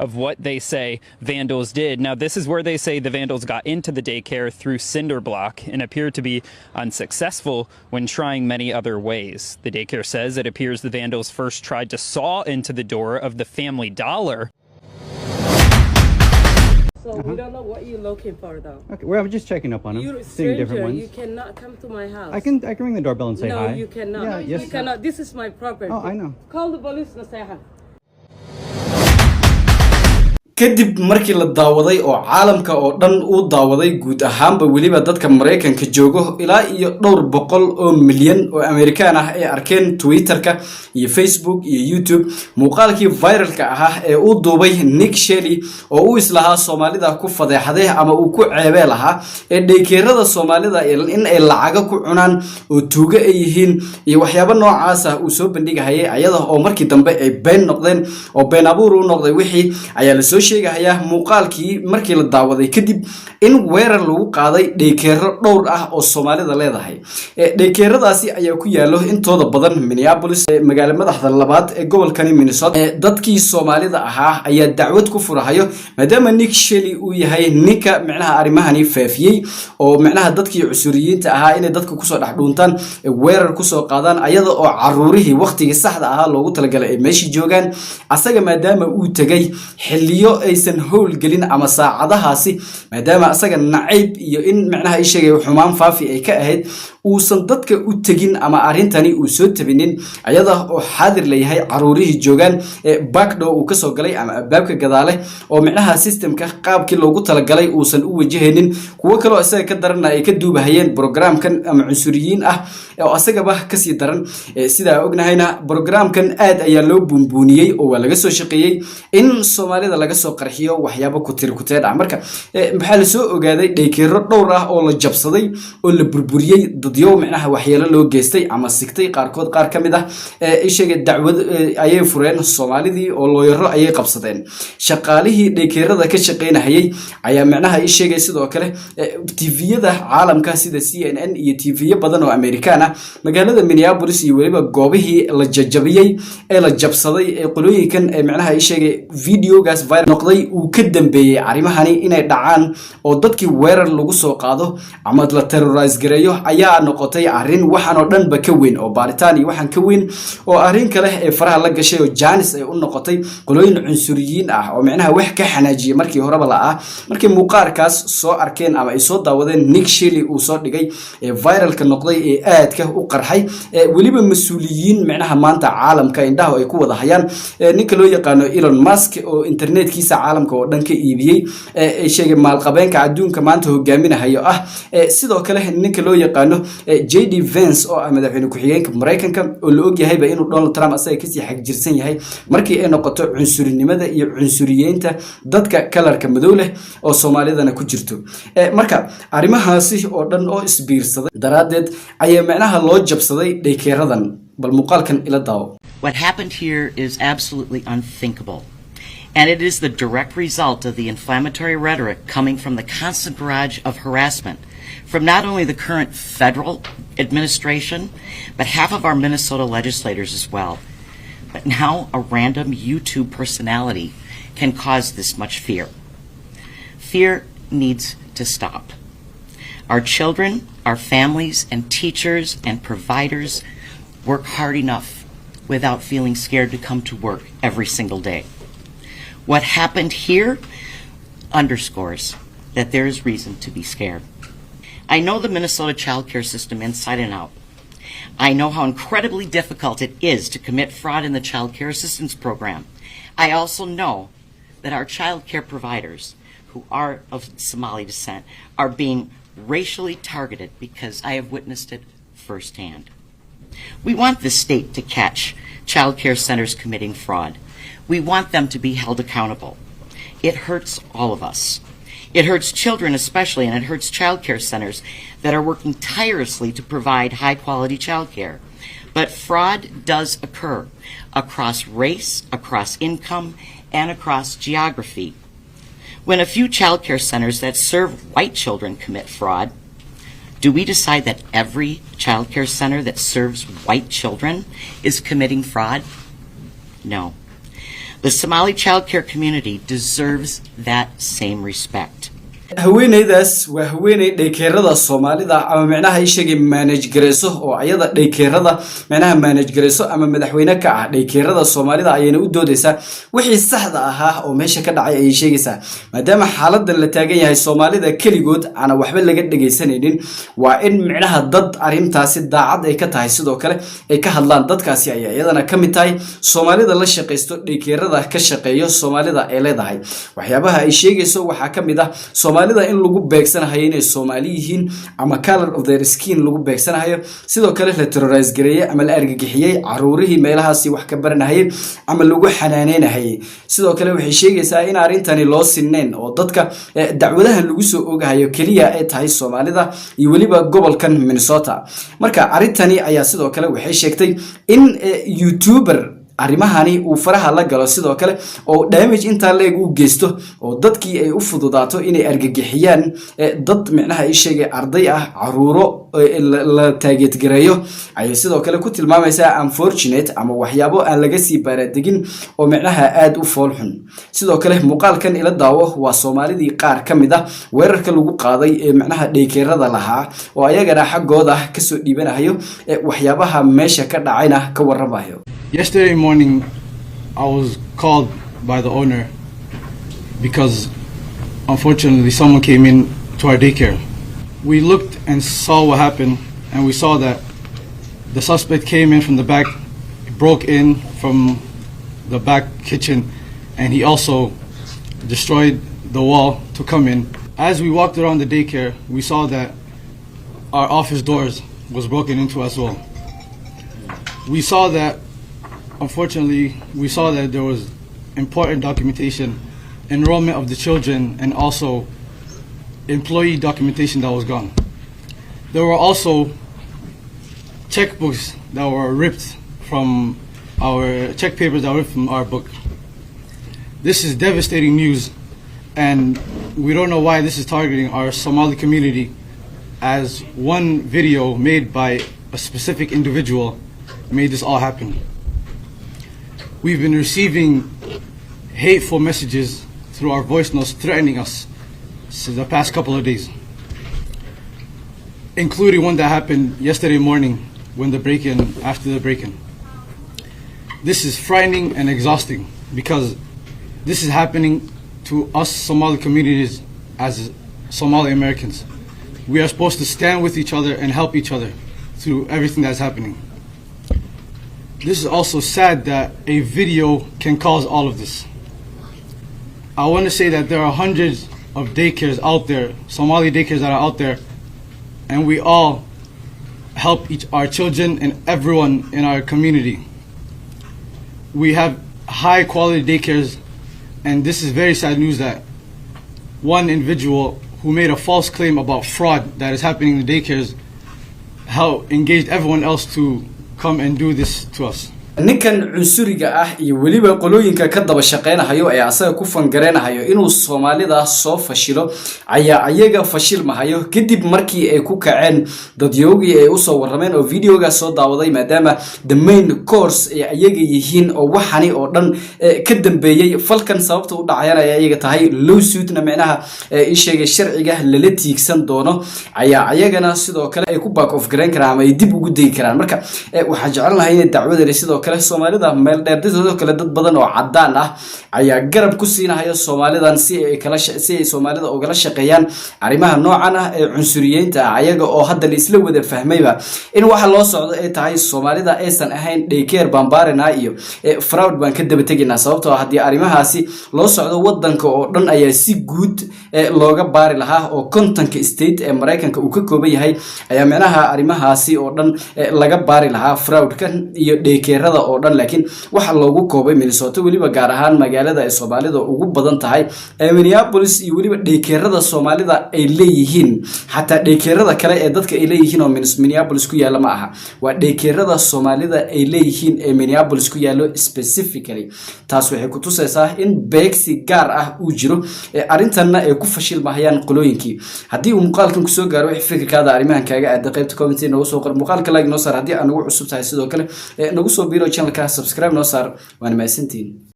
of what they say vandals did. Now, this is where they say the vandals got into the daycare through cinder block and appeared to be unsuccessful when trying many other ways. The daycare says it appears the vandals first tried to saw into the door of the Family Dollar. So we don't know what you're looking for, though. Okay, well, I'm just checking up on them, You're a seeing different stranger. ones. You cannot come to my house. I can ring the doorbell and say no, hi. No, you cannot. Yeah, yes. You cannot. This is my property. Oh, I know. Call the police and say hi. kadib markii la daawaday oo caalamka oo dhan uu daawaday guud ahaanba waliba dadka Mareykanka joogo ilaa iyo dhowr boqol oo milyan oo Amerikaan ah ay arkeen Twitterka iyo Facebook iyo YouTube muuqaalkii viralka ahaa ee uu duubay Nick Shelley oo uu islaha Soomaalida ku fadeexaday ama uu ku ceebay lahaa ee daykeerada Soomaalida in ay lacag ku cunaan oo tuuga ay yihiin iyo waxyaabo noocaas ah uu soo bandhigayay ayada oo markii dambe ay been noqdeen oo been abuur u noqday wixii ayaa la soo sheegaya muuqaalkii markii la daawaday kadib in weerar lagu qaaday daykeero dhowr ah oo Soomaalida leedahay daykeeradaasi ayaa ku yaalo intooda badan Minneapolis magaalada madaxda labaad ee gobolka Minnesota dadkii Soomaalida ahaa ayaa dacwad ku furahayo maadaama Nick Shelley uu yahay ninka macnaha arimahani faafiyay oo macnaha dadkii cusuriyiinta ahaa inay dadka ku soo dhaxdhuuntaan weerar ku soo qaadaan ayada oo caruurihii waqtiga saxda ahaa loogu talagalay ay meeshii joogaan asaga maadaama uu tagay xilliyo aysan howl gelin ama saacadahaasi maadaama asaga nacayb iyo in macnaha ay sheegay xumaan faafi ay ka ahayd uusan dadka u tagin ama arintani uu soo tabinin ayada oo xaadir leeyahay caruurihii joogan backdoor uu ka soo galay ama albaabka gadaale oo macnaha systemka qaabkii loogu talagalay uusan u wajahaynin kuwa kale oo asaga ka daran ay ka duubahayeen programkan ama cunsuriyiin ah oo asagaba ka sii daran sida ognahayna programkan aad ayaa loo buunbuuniyay oo waa laga soo shaqeeyay in Soomaalida laga soo qarxiyo waxyaabo ku tirkuteed ah marka maxaa la soo ogaaday daykeero dhowr ah oo la jabsaday oo la burburiyay dadyo macnaha waxyeelo loo geystay ama sigtay qaarkood qaar kamid ah ay sheegay dacwad ayay fureen Soomaalidii oo looyaro ayay qabsadeen shaqaalihii daykeerada ka shaqeynayay ayaa macnaha ay sheegay sidoo kale TV-yada caalamka sida CNN iyo TV badan oo Amerikaan ah magaalada Minneapolis iyo waliba goobihii la jajabiyay ee la jabsaday ee qolooyinkan macnaha ay sheegay videogaas viral noqday uu ka dambeeyay arimahani inay dhacaan oo dadkii weerar lagu soo qaado ama la terrorize gareeyo ayaa noqotay arin waxaan oo dhanba ka weyn oo baaritaan iyo waxaan ka weyn oo arin kale ee faraha la gashay oo Janice ay u noqotay qolooyin cunsuriyiin ah oo macnaha wax ka xanaajiyay markii horeba la ah markii muuqaalkaas soo arkeen ama ay soo daawadeen Nick Shelley uu soo dhigay viralka noqday ee aadka u qarxay waliba mas'uuliyiin macnaha maanta caalamka indhaha ay ku wada hayaan ninka loo yaqaano Elon Musk oo internetkiisa caalamka oo dhan ka iibiyay ay sheegay maalqabeenka adduunka maanta hogaaminayo ah sidoo kale ninka loo yaqaano JD Vance oo madaxweyne ku xigeenka Mareykanka oo la og yahay inuu Donald Trump asaga ka sii xaq jirsan yahay markii ay noqoto cunsurinimada iyo cunsuriyeynta dadka kalarka madow leh oo Soomaalidana ku jirto marka arimahaasi oo dhan oo isbiirsaday daraadeed ayaa macnaha loo jabsaday daykeeradan bal muuqaalkan ila daawo. What happened here is absolutely unthinkable. And it is the direct result of the inflammatory rhetoric coming from the constant barrage of harassment from not only the current federal administration, but half of our Minnesota legislators as well. But now a random YouTube personality can cause this much fear. Fear needs to stop. Our children, our families, and teachers and providers work hard enough without feeling scared to come to work every single day. What happened here underscores that there is reason to be scared. I know the Minnesota child care system inside and out. I know how incredibly difficult it is to commit fraud in the child care assistance program. I also know that our child care providers, who are of Somali descent, are being racially targeted because I have witnessed it firsthand. We want the state to catch child care centers committing fraud. We want them to be held accountable. It hurts all of us. It hurts children especially, and it hurts child care centers that are working tirelessly to provide high-quality child care. But fraud does occur across race, across income, and across geography. When a few child care centers that serve white children commit fraud, do we decide that every child care center that serves white children is committing fraud? No. The Somali child care community deserves that same respect. haweeneydaas waa haweeney dhaykeerada Soomaalida ama macnaha ay sheegay manage gareyso oo ayada dhaykeerada macnaha manage gareyso ama madaxweyne ka ah dhaykeerada Soomaalida ayayna u doodaysaa wixii saxda ahaa oo meesha ka dhacay ay sheegaysaa maadaama xaaladda la taagan yahay Soomaalida kaligood ana waxba laga dhageysanaynin waa in macnaha dad arintaasi daacad ay ka tahay sidoo kale ay ka hadlaan dadkaasi ay ayadana ka mid tahay Soomaalida la shaqeysto dhaykeerada ka shaqeeyo Soomaalida ay leedahay waxyaabaha ay sheegayso waxa ka mid ah Soomaalida in lagu beegsanayo inay Soomaali yihiin ama color of their skin lagu beegsanayo sidoo kale la terrorize gareeyay ama la argagixiyay caruurihii meelahaasi wax ka baranayay ama lagu xanaaneenayay sidoo kale waxay sheegaysaa in arintani loo sinnayn oo dadka dacwadaha lagu soo ogahayo kaliya ay tahay Soomaalida iyo waliba gobolkan Minnesota marka arintani ayaa sidoo kale waxay sheegtay in YouTuber arimahani uu faraha la galo sidoo kale oo damage inta leeg u geysto oo dadkii ay u fududaato inay argagixiyaan dad macnaha ay sheegay arday ah caruuro la taageet gareeyo ay sidoo kale ku tilmaamaysaa unfortunate ama waxyaabo aan laga sii baaradegin oo macnaha aad u fool xun sidoo kale muuqaalkan ila daawo waa Soomaalidii qaar kamid ah weerarka lagu qaaday ee macnaha dhaykeerada lahaa oo ayagana xaqooda ka soo dhiibanayo waxyaabaha meesha ka dhacayna ka warramayo. Yesterday morning, I was called by the owner because unfortunately someone came in to our daycare. We looked and saw what happened, and we saw that the suspect came in from the back, broke in from the back kitchen, and he also destroyed the wall to come in. As we walked around the daycare, we saw that our office doors was broken into as well. We saw that unfortunately, we saw that there was important documentation, enrollment of the children, and also employee documentation that was gone. There were also checkbooks that were ripped from our check papers that were ripped from our book. This is devastating news, and we don't know why this is targeting our Somali community, as one video made by a specific individual made this all happen. We've been receiving hateful messages through our voice notes threatening us since the past couple of days, including one that happened yesterday morning when after the break-in. This is frightening and exhausting because this is happening to us Somali communities as Somali Americans. We are supposed to stand with each other and help each other through everything that's happening. This is also sad that a video can cause all of this. I want to say that there are hundreds of daycares out there, Somali daycares that are out there, and we all help our children and everyone in our community. We have high quality daycares, and this is very sad news that one individual who made a false claim about fraud that is happening in the daycares engaged everyone else to come and do this to us. ninkan cunsuriga ah iyo waliba qolooyinka ka daba shaqeynayo ee asaga ku fangareynayo inuu Soomaalida soo fashilo ayaa ayaga fashil mahayo kadib markii ay ku kaceen dadyoogii ay u soo warameen oo videoga soo daawaday maadaama the main course ay ayaga yihiin oo waxani oo dhan ka dambeeyay falkan sababta u dhacayana ay ayaga tahay lawsuitna macnaha ay sheegay sharciga la tiigsan doono ayaa ayagana sidoo kale ay ku back off gareyn karaan ama ay dib ugu deey karaan marka waxa jecelnahay in dacwadda sidoo kale Soomaalida meel dheer dadooda kale dad badan oo cadaan ah ayaa garab ku siinayo Soomaalidan si ay Soomaalida uga la shaqeeyaan arimaha noocan ah ee cunsuriyeynta ayaga oo hadda la isla wada fahmayba in waxa loo socdo ay tahay Soomaalida aysan ahayn daycare bambaarina iyo fraud baan ka daba taginaa sababtoo hadii arimahaasi loo socdo wadanka oo dhan ayaa si guud looga baari lahaa oo kontonka state ee Mareykanka uu ka kooban yahay ayaa macnaha arimahaasi oo dhan laga baari lahaa fraudkan iyo daycare oo dhan laakiin waxa loogu koobay Minnesota waliba gaar ahaan magaalada ay Soomaalida ugu badan tahay Minneapolis iyo waliba daycareada Soomaalida ay leeyihiin hatta daycareada kale ee dadka ay leeyihiin oo Minneapolis ku yaala ma aha waa daycareada Soomaalida ay leeyihiin ee Minneapolis ku yaalo specifically taas waxay ku tusaysaa in beegsi gaar ah uu jiro arintanna ay ku fashilmayaan qolooyinkii hadii uu muuqaalkan ku soo gaaro wax fikirkaada arimahan kaaga aad qaybta comment inoo soo qor muuqaalka like noo saar hadii aan ugu cusub tahay sidoo kale nagu soo biro channelka subscribe noo saar waan mahadsantiin.